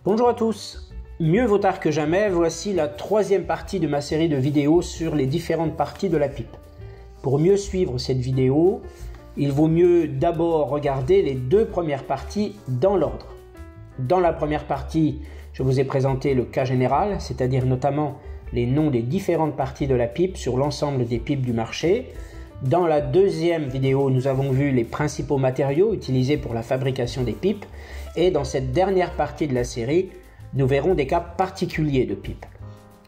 Bonjour à tous, mieux vaut tard que jamais, voici la troisième partie de ma série de vidéos sur les différentes parties de la pipe. Pour mieux suivre cette vidéo, il vaut mieux d'abord regarder les deux premières parties dans l'ordre. Dans la première partie, je vous ai présenté le cas général, c'est-à-dire notamment les noms des différentes parties de la pipe sur l'ensemble des pipes du marché. Dans la deuxième vidéo, nous avons vu les principaux matériaux utilisés pour la fabrication des pipes. Et dans cette dernière partie de la série, nous verrons des cas particuliers de pipes.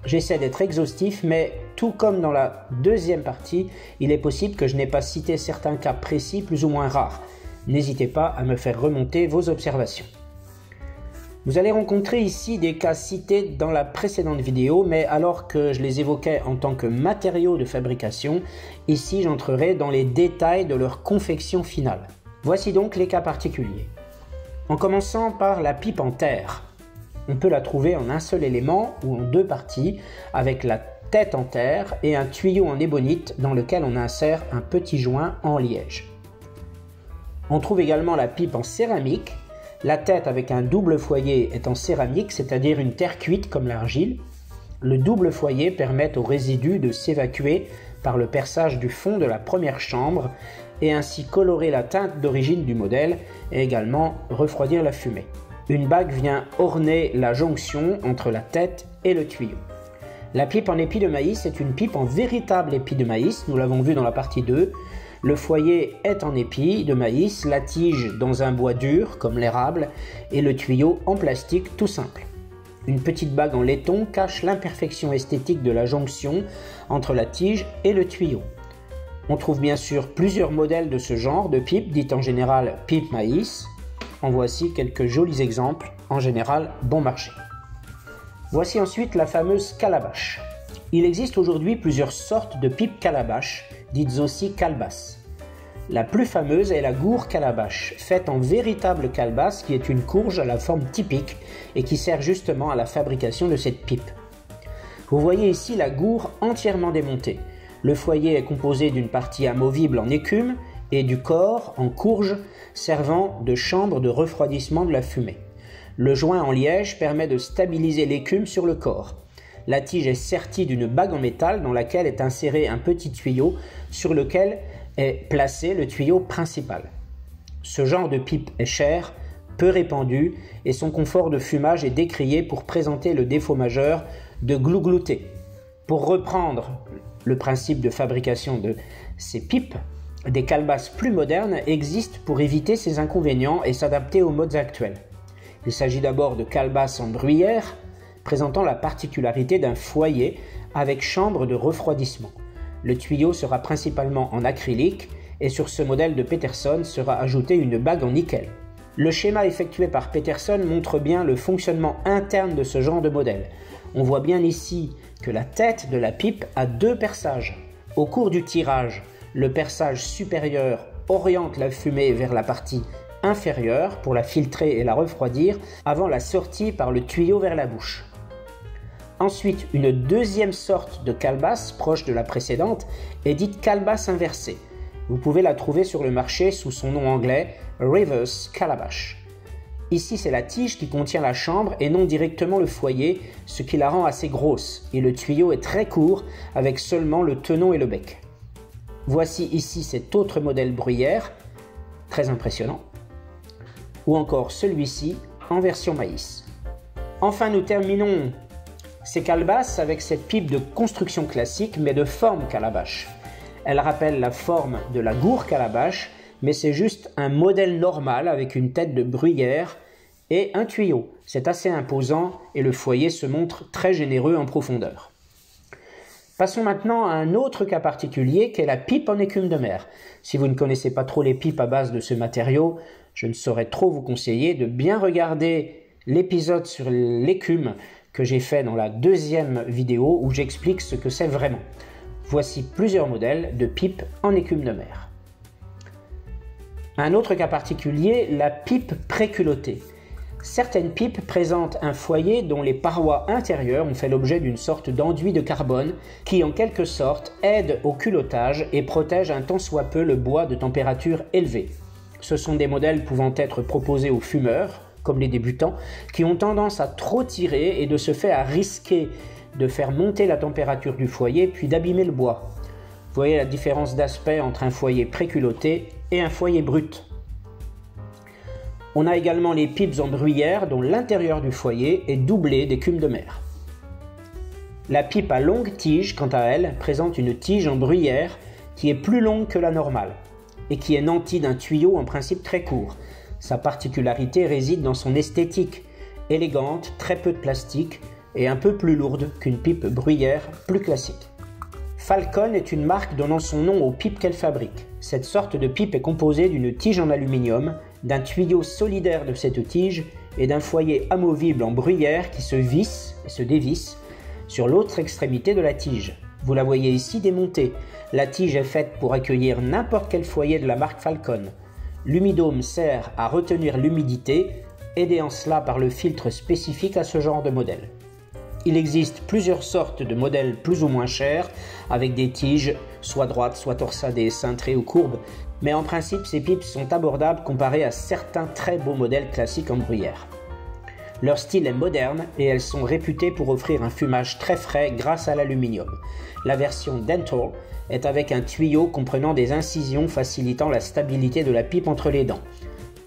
J'essaie d'être exhaustif, mais tout comme dans la deuxième partie, il est possible que je n'ai pas cité certains cas précis plus ou moins rares. N'hésitez pas à me faire remonter vos observations. Vous allez rencontrer ici des cas cités dans la précédente vidéo, mais alors que je les évoquais en tant que matériaux de fabrication, ici j'entrerai dans les détails de leur confection finale. Voici donc les cas particuliers. En commençant par la pipe en terre. On peut la trouver en un seul élément ou en deux parties, avec la tête en terre et un tuyau en ébonite dans lequel on insère un petit joint en liège. On trouve également la pipe en céramique. La tête avec un double foyer est en céramique, c'est-à-dire une terre cuite comme l'argile. Le double foyer permet aux résidus de s'évacuer par le perçage du fond de la première chambre et ainsi colorer la teinte d'origine du modèle et également refroidir la fumée. Une bague vient orner la jonction entre la tête et le tuyau. La pipe en épi de maïs est une pipe en véritable épi de maïs, nous l'avons vu dans la partie 2. Le foyer est en épi de maïs, la tige dans un bois dur comme l'érable et le tuyau en plastique tout simple. Une petite bague en laiton cache l'imperfection esthétique de la jonction entre la tige et le tuyau. On trouve bien sûr plusieurs modèles de ce genre de pipe, dite en général pipe maïs. En voici quelques jolis exemples, en général bon marché. Voici ensuite la fameuse calabash. Il existe aujourd'hui plusieurs sortes de pipes calabash, dites aussi calebasses. La plus fameuse est la gourde calabash, faite en véritable calebasse qui est une courge à la forme typique et qui sert justement à la fabrication de cette pipe. Vous voyez ici la gourde entièrement démontée. Le foyer est composé d'une partie amovible en écume et du corps en courge servant de chambre de refroidissement de la fumée. Le joint en liège permet de stabiliser l'écume sur le corps. La tige est sertie d'une bague en métal dans laquelle est inséré un petit tuyau sur lequel est placé le tuyau principal. Ce genre de pipe est cher, peu répandu et son confort de fumage est décrié pour présenter le défaut majeur de glouglouter. Pour reprendre le principe de fabrication de ces pipes, des calebasses plus modernes existent pour éviter ces inconvénients et s'adapter aux modes actuels. Il s'agit d'abord de calebasses en bruyère, présentant la particularité d'un foyer avec chambre de refroidissement. Le tuyau sera principalement en acrylique et sur ce modèle de Peterson sera ajoutée une bague en nickel. Le schéma effectué par Peterson montre bien le fonctionnement interne de ce genre de modèle. On voit bien ici que la tête de la pipe a deux perçages. Au cours du tirage, le perçage supérieur oriente la fumée vers la partie inférieure pour la filtrer et la refroidir avant la sortie par le tuyau vers la bouche. Ensuite, une deuxième sorte de calebasse, proche de la précédente, est dite calebasse inversée. Vous pouvez la trouver sur le marché sous son nom anglais Reverse Calabash. Ici, c'est la tige qui contient la chambre et non directement le foyer, ce qui la rend assez grosse, et le tuyau est très court avec seulement le tenon et le bec. Voici ici cet autre modèle bruyère, très impressionnant, ou encore celui-ci en version maïs. Enfin, nous terminons ces calebasses avec cette pipe de construction classique mais de forme calabash. Elle rappelle la forme de la gourde calabash, mais c'est juste un modèle normal avec une tête de bruyère et un tuyau. C'est assez imposant et le foyer se montre très généreux en profondeur. Passons maintenant à un autre cas particulier qu'est la pipe en écume de mer. Si vous ne connaissez pas trop les pipes à base de ce matériau, je ne saurais trop vous conseiller de bien regarder l'épisode sur l'écume que j'ai fait dans la deuxième vidéo où j'explique ce que c'est vraiment. Voici plusieurs modèles de pipes en écume de mer. Un autre cas particulier, la pipe préculottée. Certaines pipes présentent un foyer dont les parois intérieures ont fait l'objet d'une sorte d'enduit de carbone qui en quelque sorte aide au culottage et protège un tant soit peu le bois de température élevée. Ce sont des modèles pouvant être proposés aux fumeurs comme les débutants, qui ont tendance à trop tirer et de ce fait à risquer de faire monter la température du foyer puis d'abîmer le bois. Vous voyez la différence d'aspect entre un foyer préculotté et un foyer brut. On a également les pipes en bruyère dont l'intérieur du foyer est doublé d'écume de mer. La pipe à longue tige, quant à elle, présente une tige en bruyère qui est plus longue que la normale et qui est nantie d'un tuyau en principe très court. Sa particularité réside dans son esthétique, élégante, très peu de plastique et un peu plus lourde qu'une pipe bruyère plus classique. Falcon est une marque donnant son nom aux pipes qu'elle fabrique. Cette sorte de pipe est composée d'une tige en aluminium, d'un tuyau solidaire de cette tige et d'un foyer amovible en bruyère qui se visse et se dévisse sur l'autre extrémité de la tige. Vous la voyez ici démontée. La tige est faite pour accueillir n'importe quel foyer de la marque Falcon. L'humidome sert à retenir l'humidité, aidé en cela par le filtre spécifique à ce genre de modèle. Il existe plusieurs sortes de modèles plus ou moins chers, avec des tiges soit droites, soit torsadées, cintrées ou courbes, mais en principe ces pipes sont abordables comparées à certains très beaux modèles classiques en bruyère. Leur style est moderne et elles sont réputées pour offrir un fumage très frais grâce à l'aluminium. La version Dental est avec un tuyau comprenant des incisions facilitant la stabilité de la pipe entre les dents.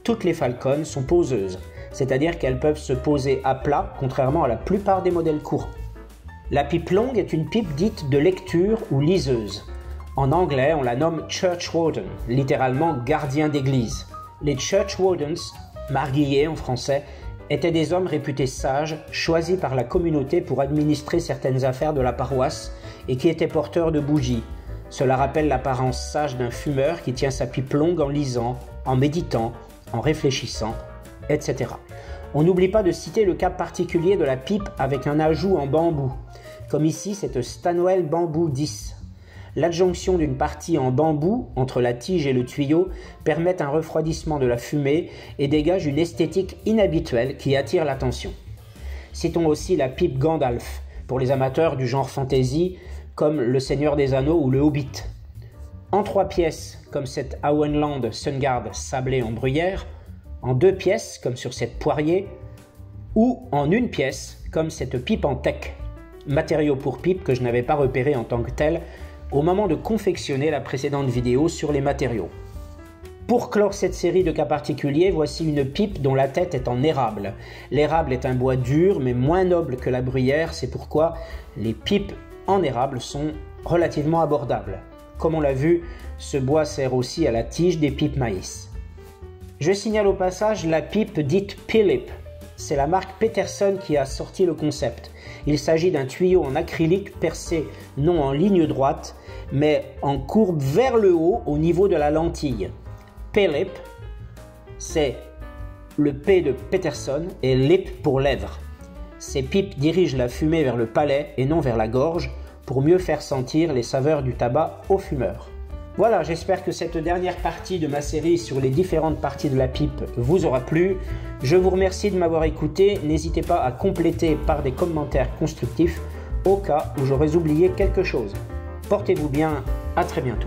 Toutes les Falcon sont poseuses, c'est-à-dire qu'elles peuvent se poser à plat, contrairement à la plupart des modèles courants. La pipe longue est une pipe dite de lecture ou liseuse. En anglais, on la nomme Church Warden, littéralement gardien d'église. Les Church Wardens, marguilliers en français, étaient des hommes réputés sages, choisis par la communauté pour administrer certaines affaires de la paroisse et qui étaient porteurs de bougies. Cela rappelle l'apparence sage d'un fumeur qui tient sa pipe longue en lisant, en méditant, en réfléchissant, etc. On n'oublie pas de citer le cas particulier de la pipe avec un ajout en bambou, comme ici cette Stanwell Bamboo 10. L'adjonction d'une partie en bambou entre la tige et le tuyau permet un refroidissement de la fumée et dégage une esthétique inhabituelle qui attire l'attention. Citons aussi la pipe Gandalf, pour les amateurs du genre fantasy, comme Le Seigneur des Anneaux ou Le Hobbit. En 3 pièces, comme cette Auenland Sunguard sablée en bruyère, en 2 pièces, comme sur cette Poirier, ou en 1 pièce, comme cette pipe en teck, matériau pour pipe que je n'avais pas repéré en tant que tel au moment de confectionner la précédente vidéo sur les matériaux. Pour clore cette série de cas particuliers, voici une pipe dont la tête est en érable. L'érable est un bois dur mais moins noble que la bruyère, c'est pourquoi les pipes en érable sont relativement abordables. Comme on l'a vu, ce bois sert aussi à la tige des pipes maïs. Je signale au passage la pipe dite Philip. C'est la marque Peterson qui a sorti le concept. Il s'agit d'un tuyau en acrylique percé non en ligne droite, mais en courbe vers le haut au niveau de la lentille. Philip, c'est le P de Peterson et lip pour lèvres. Ces pipes dirigent la fumée vers le palais et non vers la gorge pour mieux faire sentir les saveurs du tabac aux fumeurs. Voilà, j'espère que cette dernière partie de ma série sur les différentes parties de la pipe vous aura plu. Je vous remercie de m'avoir écouté. N'hésitez pas à compléter par des commentaires constructifs au cas où j'aurais oublié quelque chose. Portez-vous bien, à très bientôt.